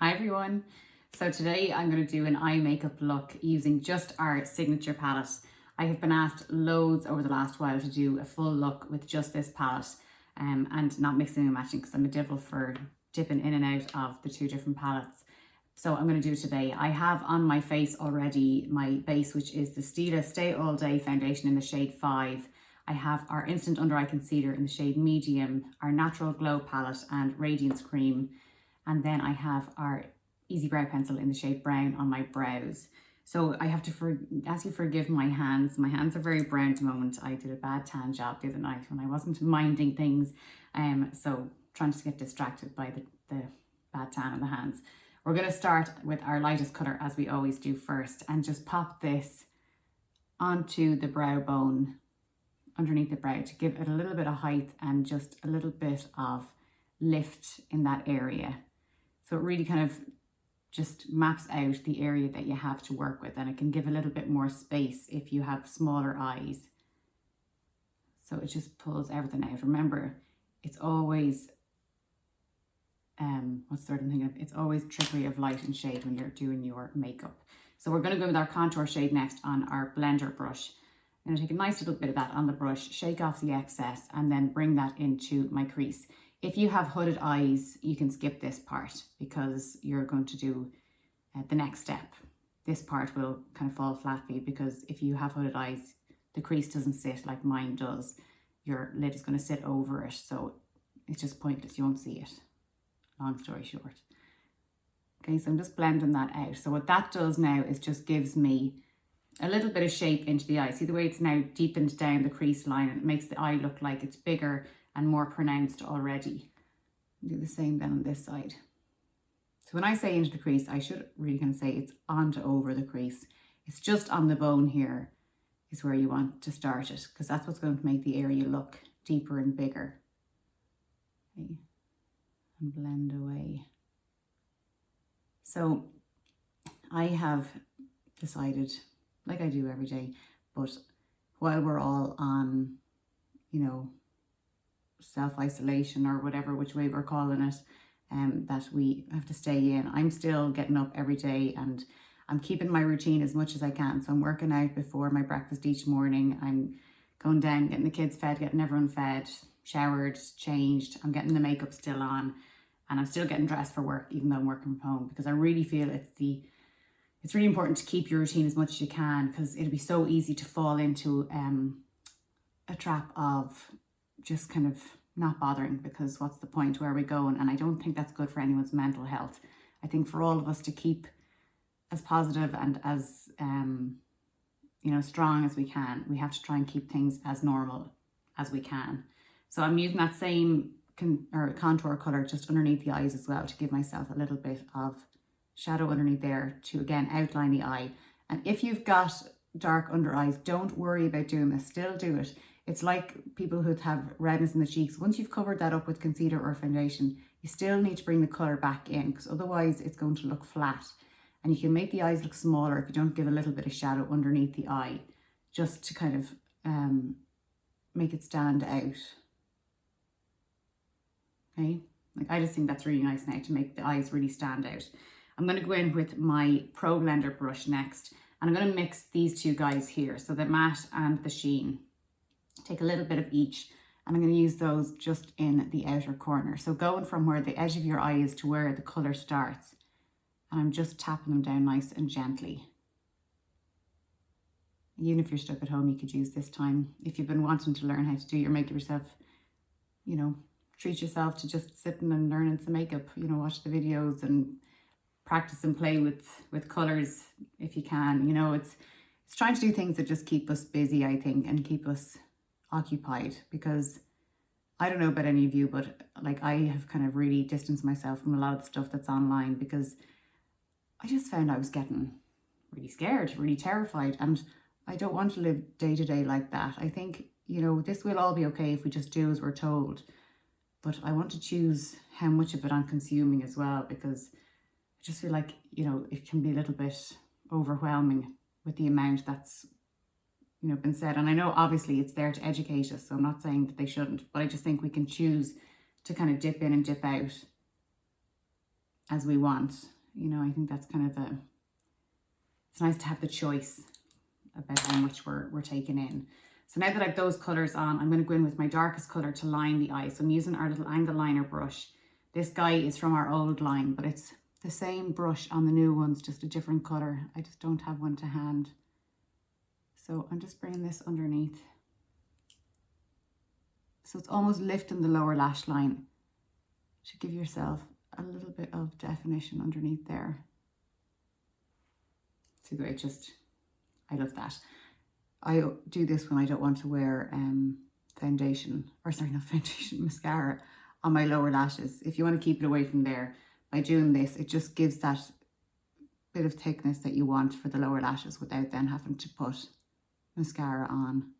Hi everyone. So today I'm going to do an eye makeup look using just our signature palette. I have been asked loads over the last while to do a full look with just this palette and not mixing and matching because I'm a devil for dipping in and out of the two different palettes. So I'm going to do it today. I have on my face already my base, which is the Stila Stay All Day foundation in the shade 5. I have our Instant Under Eye Concealer in the shade Medium, our Natural Glow palette and Radiance Cream. And then I have our Easy Brow Pencil in the shade Brown on my brows. So I have to ask you to forgive my hands. My hands are very brown at the moment. I did a bad tan job the other night when I wasn't minding things. So trying to get distracted by the bad tan on the hands. We're going to start with our lightest colour as we always do first and just pop this onto the brow bone underneath the brow to give it a little bit of height and just a little bit of lift in that area. So it really kind of just maps out the area that you have to work with, and it can give a little bit more space if you have smaller eyes. So it just pulls everything out. Remember, it's always, what's the word I'm thinking of? It's always trickery of light and shade when you're doing your makeup. So we're going to go with our contour shade next on our blender brush. I'm going to take a nice little bit of that on the brush, shake off the excess, and then bring that into my crease. If you have hooded eyes, you can skip this part because you're going to do the next step. This part will kind of fall flat for you because if you have hooded eyes, the crease doesn't sit like mine does. Your lid is going to sit over it, so it's just pointless. You won't see it. Long story short. Okay, so I'm just blending that out. So what that does now is just gives me a little bit of shape into the eye. See the way it's now deepened down the crease line, and it makes the eye look like it's bigger and more pronounced already. Do the same then on this side. So when I say into the crease, I should really kind of say it's on to over the crease. It's just on the bone here is where you want to start it, because that's what's going to make the area look deeper and bigger. Okay. And blend away. So I have decided, like I do every day, but while we're all on, self-isolation or whatever, which way we're calling it, that we have to stay in. I'm still getting up every day and I'm keeping my routine as much as I can. So I'm working out before my breakfast each morning. I'm going down, getting the kids fed, getting everyone fed, showered, changed. I'm getting the makeup still on, and I'm still getting dressed for work, even though I'm working from home, because I really feel it's really important to keep your routine as much as you can, because it'll be so easy to fall into a trap of just kind of not bothering, because what's the point, where are we going? And I don't think that's good for anyone's mental health. I think for all of us to keep as positive and as strong as we can, we have to try and keep things as normal as we can. So I'm using that same contour color just underneath the eyes as well, to give myself a little bit of shadow underneath there to again outline the eye. And if you've got dark under eyes, don't worry about doing this, still do it. It's like people who have redness in the cheeks. Once you've covered that up with concealer or foundation, you still need to bring the colour back in, because otherwise it's going to look flat. And you can make the eyes look smaller if you don't give a little bit of shadow underneath the eye, just to kind of make it stand out. Okay, like I just think that's really nice now to make the eyes really stand out. I'm going to go in with my Pro Blender brush next, and I'm going to mix these two guys here, so the matte and the sheen. Take a little bit of each, and I'm going to use those just in the outer corner. So going from where the edge of your eye is to where the colour starts, and I'm just tapping them down nice and gently. Even if you're stuck at home, you could use this time. If you've been wanting to learn how to do your makeup yourself, treat yourself to just sitting and learning some makeup, watch the videos and practice and play with colours if you can. It's trying to do things that just keep us busy, I think, and keep us occupied, because I don't know about any of you, but like I have kind of really distanced myself from a lot of the stuff that's online, because I just found I was getting really scared, really terrified, and I don't want to live day to day like that. I think, this will all be okay if we just do as we're told, but I want to choose how much of it I'm consuming as well, because I just feel like, it can be a little bit overwhelming with the amount that's been said. And I know obviously it's there to educate us, so I'm not saying that they shouldn't, but I just think we can choose to kind of dip in and dip out as we want. You know, I think that's kind of it's nice to have the choice about how much we're taking in. So now that I have those colours on, I'm going to go in with my darkest colour to line the eye. So I'm using our little angle liner brush. This guy is from our old line, but it's the same brush on the new ones, just a different colour. I just don't have one to hand. So I'm just bringing this underneath. So it's almost lifting the lower lash line to give yourself a little bit of definition underneath there. See the way it just, I love that. I do this when I don't want to wear foundation, or sorry, not foundation, mascara on my lower lashes. If you want to keep it away from there, by doing this, it just gives that bit of thickness that you want for the lower lashes without then having to put mascara on.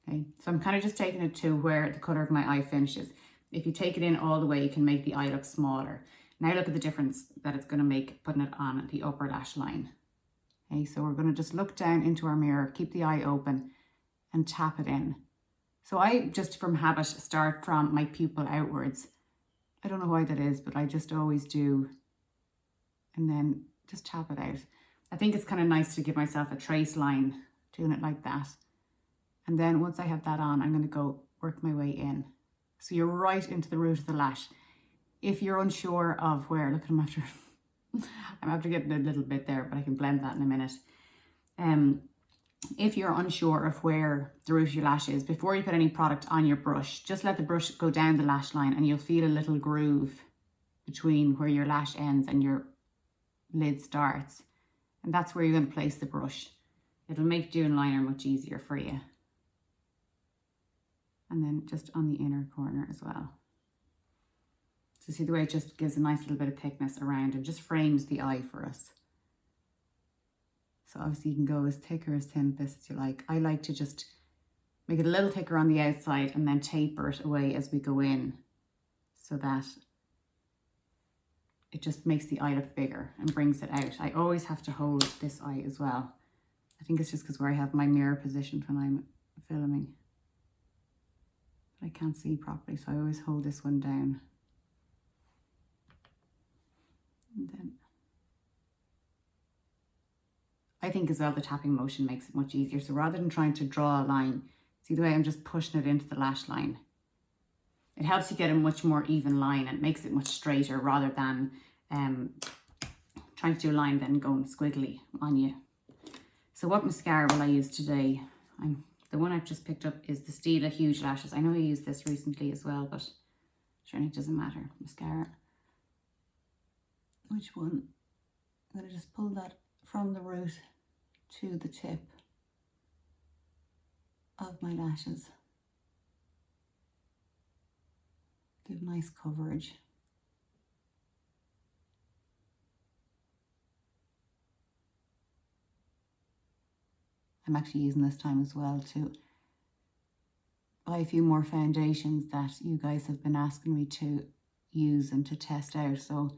Okay, so I'm kind of just taking it to where the colour of my eye finishes. If you take it in all the way, you can make the eye look smaller. Now look at the difference that it's going to make putting it on the upper lash line. Okay, so we're going to just look down into our mirror, keep the eye open and tap it in. So I just from habit start from my pupil outwards. I don't know why that is, but I just always do. And then just tap it out. I think it's kind of nice to give myself a trace line, doing it like that. And then once I have that on, I'm going to go work my way in. So you're right into the root of the lash. If you're unsure of where, look, I'm after getting a little bit there, but I can blend that in a minute. If you're unsure of where the root of your lash is, before you put any product on your brush, just let the brush go down the lash line and you'll feel a little groove between where your lash ends and your lid starts. And that's where you're going to place the brush. It'll make doing liner much easier for you. And then just on the inner corner as well. So see the way it just gives a nice little bit of thickness around and just frames the eye for us. So obviously you can go as thick or as thin as you like. I like to just make it a little thicker on the outside and then taper it away as we go in, so that it just makes the eye look bigger and brings it out. I always have to hold this eye as well. I think it's just because where I have my mirror positioned when I'm filming. But I can't see properly, so I always hold this one down. And then I think as well the tapping motion makes it much easier. So rather than trying to draw a line, see the way I'm just pushing it into the lash line. It helps you get a much more even line and makes it much straighter rather than trying to do a line then going squiggly on you. So what mascara will I use today? The one I've just picked up is the Stila Huge Lashes. I know I used this recently as well, but sure, it doesn't matter. Mascara. Which one? I'm going to just pull that from the root to the tip of my lashes. Give nice coverage. I'm actually using this time as well to buy a few more foundations that you guys have been asking me to use and to test out. So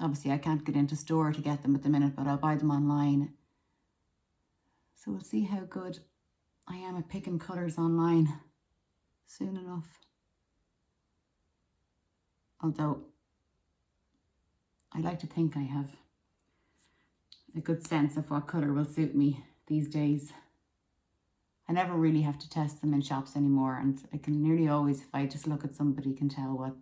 obviously I can't get into store to get them at the minute, but I'll buy them online. So we'll see how good I am at picking colours online soon enough. Although I like to think I have a good sense of what colour will suit me these days. I never really have to test them in shops anymore, and I can nearly always, if I just look at somebody, can tell what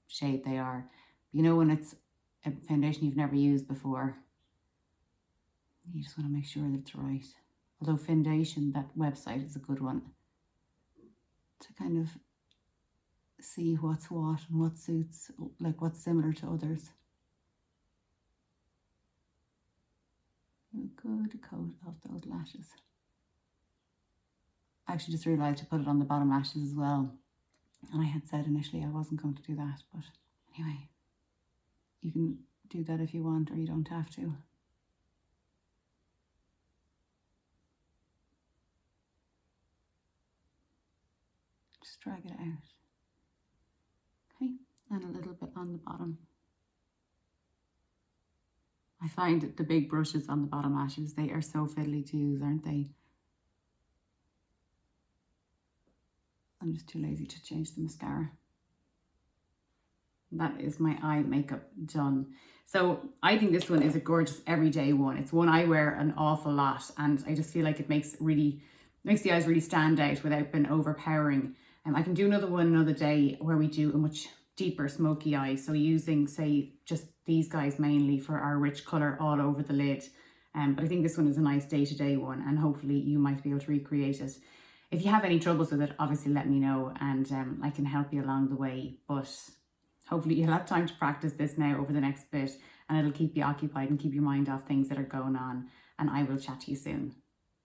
shade they are. But you know, when it's a foundation you've never used before, you just want to make sure that it's right. Although Foundation, that website is a good one to kind of see what's what and what suits, like what's similar to others. A good coat of those lashes. I actually just realised to put it on the bottom lashes as well. And I had said initially I wasn't going to do that, but anyway, you can do that if you want, or you don't have to. Just drag it out. Okay, and a little bit on the bottom. I find the big brushes on the bottom lashes, they are so fiddly to use, aren't they? I'm just too lazy to change the mascara. That is my eye makeup done. So I think this one is a gorgeous everyday one. It's one I wear an awful lot, and I just feel like it makes the eyes really stand out without being overpowering. I can do another one another day where we do a much deeper smoky eye. So using, say, just these guys mainly for our rich colour all over the lid. But I think this one is a nice day-to-day one, and hopefully you might be able to recreate it. If you have any troubles with it, obviously let me know, and I can help you along the way. But hopefully you'll have time to practice this now over the next bit, and it'll keep you occupied and keep your mind off things that are going on. And I will chat to you soon.